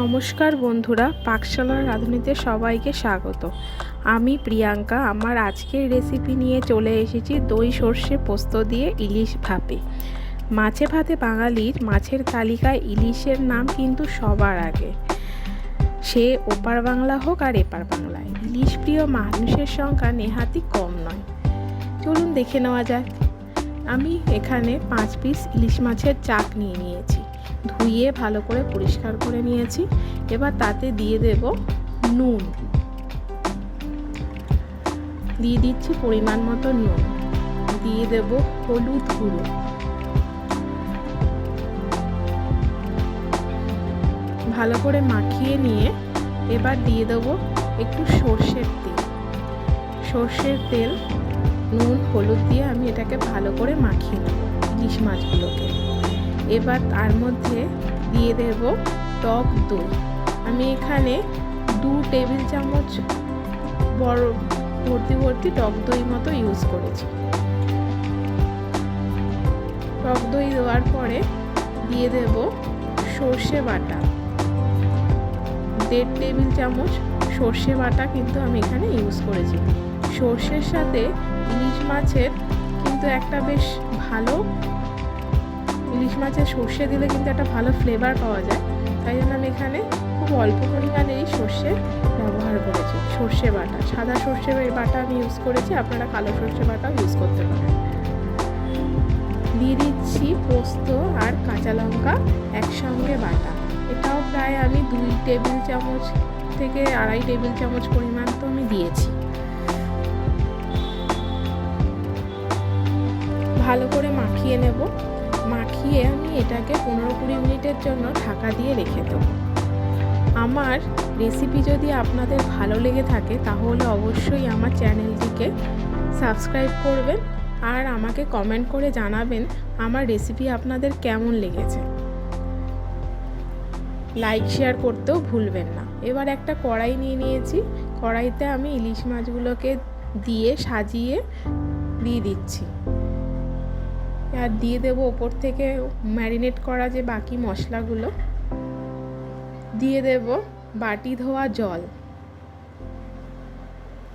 নমস্কার বন্ধুরা, পাকশালার রাঁধুনিতে সবাইকে স্বাগত। আমি প্রিয়াঙ্কা। আমার আজকের রেসিপি নিয়ে চলে এসেছি দই সর্ষে পোস্ত দিয়ে ইলিশ ভাপে। মাছে ভাতে বাঙালির মাছের তালিকায় ইলিশের নাম কিন্তু সবার আগে, সে ওপার বাংলা হোক আর এপার বাংলায়। ইলিশ প্রিয় মানুষের সংখ্যা নেহাতি কম নয়। চলুন দেখে নেওয়া যাক। আমি এখানে 5 পিস ইলিশ মাছের চাক নিয়ে নিয়েছি, ধুয়ে ভালো করে পরিষ্কার করে নিয়েছি। এবার তাতে দিয়ে দেব নুন, দিয়ে দিচ্ছি পরিমাণ মতো নুন, দিয়ে দেব হলুদ গুঁড়ো, ভালো করে মাখিয়ে নিয়ে এবার দিয়ে দেব একটু সর্ষের তেল। সর্ষের তেল, নুন, হলুদ দিয়ে আমি এটাকে ভালো করে মাখিয়ে নেব ইলিশ মাছগুলোকে। এবার তার মধ্যে দিয়ে দেব টক দই। আমি এখানে 2 টেবিল চামচ বড় ভর্তি টক দই মতো ইউজ করেছি। টক দই দেওয়ার পরে দিয়ে দেব সর্ষে বাটা, 1.5 টেবিল চামচ সর্ষে বাটা কিন্তু আমি এখানে ইউজ করেছি। সর্ষের সাথে ইলিশ মাছের কিন্তু একটা বেশ ভালো, ইলিশ মাছের সর্ষে দিলে কিন্তু একটা ভালো ফ্লেভার পাওয়া যায়। তাই জন্য আমি এখানে খুব অল্প পরিমাণে এই সর্ষে ব্যবহার করেছি। সর্ষে বাটা, সাদা সর্ষে বাটা আমি ইউজ করেছি, আপনারা কালো সর্ষে বাটাও ইউজ করতে পারেন। দিয়ে দিচ্ছি পোস্ত আর কাঁচা লঙ্কা একসঙ্গে বাটা। এটাও প্রায় আমি 2 টেবিল চামচ থেকে 2.5 টেবিল চামচ পরিমাণ তো আমি দিয়েছি। ভালো করে মাখিয়ে নেব। মাখিয়ে আমি এটাকে 15-20 মিনিটের জন্য ঢাকা দিয়ে রেখে দেব। আমার রেসিপি যদি আপনাদের ভালো লেগে থাকে তাহলে অবশ্যই আমার চ্যানেলটিকে সাবস্ক্রাইব করবেন আর আমাকে কমেন্ট করে জানাবেন আমার রেসিপি আপনাদের কেমন লেগেছে। লাইক শেয়ার করতেও ভুলবেন না। এবার একটা কড়াই নিয়ে নিয়েছি, কড়াইতে আমি ইলিশ মাছগুলোকে দিয়ে সাজিয়ে দিয়ে দিচ্ছি। আর দিয়ে দেব ওপর থেকে ম্যারিনেট করা যে বাকি মশলাগুলো, দিয়ে দেব বাটি ধোয়া জল।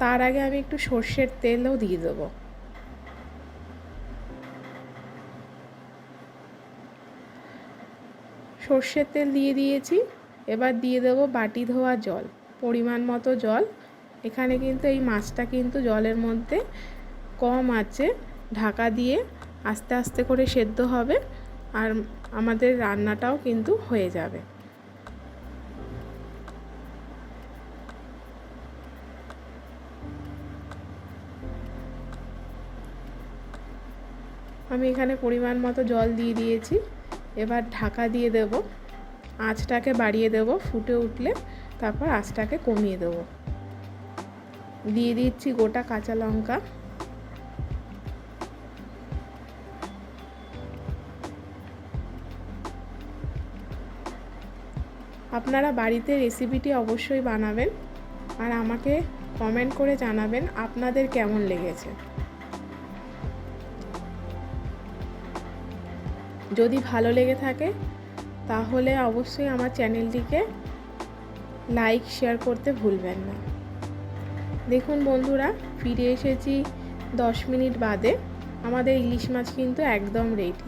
তার আগে আমি একটু সর্ষের তেলও দিয়ে দেব। সর্ষের তেল দিয়ে দিয়েছি। এবার দিয়ে দেব বাটি ধোয়া জল, পরিমাণ মতো জল। এখানে কিন্তু এই মাছটা কিন্তু জলের মধ্যে কম আছে, ঢাকা দিয়ে আস্তে আস্তে করে সেদ্ধ হবে আর আমাদের রান্নাটাও কিন্তু হয়ে যাবে। আমি এখানে পরিমাণ মতো জল দিয়ে দিয়েছি। এবার ঢাকা দিয়ে দেব, আঁচটাকে বাড়িয়ে দেব, ফুটে উঠলে তারপর আঁচটাকে কমিয়ে দেব। দিয়ে দিচ্ছি গোটা কাঁচা লঙ্কা, আপনারা বাড়িতে রেসিপিটি অবশ্যই বানাবেন আর আমাকে কমেন্ট করে জানাবেন আপনাদের কেমন লেগেছে। যদি ভালো লেগে থাকে তাহলে অবশ্যই আমার চ্যানেলটিকে লাইক শেয়ার করতে ভুলবেন না। দেখুন বন্ধুরা, ফিরে এসেছি 10 মিনিট বাদে। আমাদের ইলিশ মাছ কিন্তু একদম রেডি।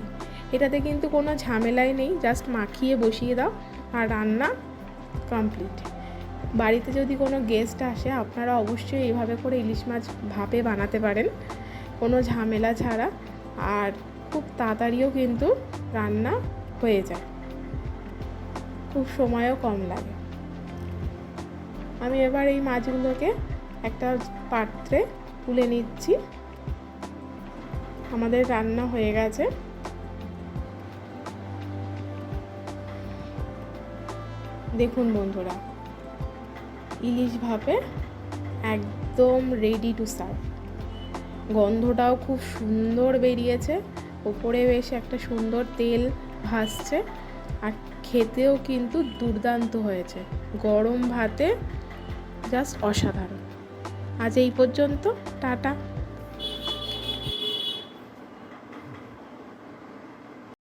এটাতে কিন্তু কোনো ঝামেলাই নেই, জাস্ট মাখিয়ে বসিয়ে দাও আর রান্না কমপ্লিট। বাড়িতে যদি কোনো গেস্ট আসে আপনারা অবশ্যই এইভাবে করে ইলিশ মাছ ভাপে বানাতে পারেন, কোনো ঝামেলা ছাড়া, আর খুব তাড়াতাড়িও কিন্তু রান্না হয়ে যায়, খুব সময়ও কম লাগে। আমি এবার এই মাছগুলোকে একটা পাত্রে তুলে নিচ্ছি। আমাদের রান্না হয়ে গেছে। দেখুন বন্ধুরা, ইলিশ ভাপে একদম রেডি টু সার্ভ। গন্ধটাও খুব সুন্দর বেরিয়েছে, ওপরে বেশ একটা সুন্দর তেল ভাসছে আর খেতেও কিন্তু দুর্দান্ত হয়েছে। গরম ভাতে জাস্ট অসাধারণ। আজ এই পর্যন্ত, টাটা।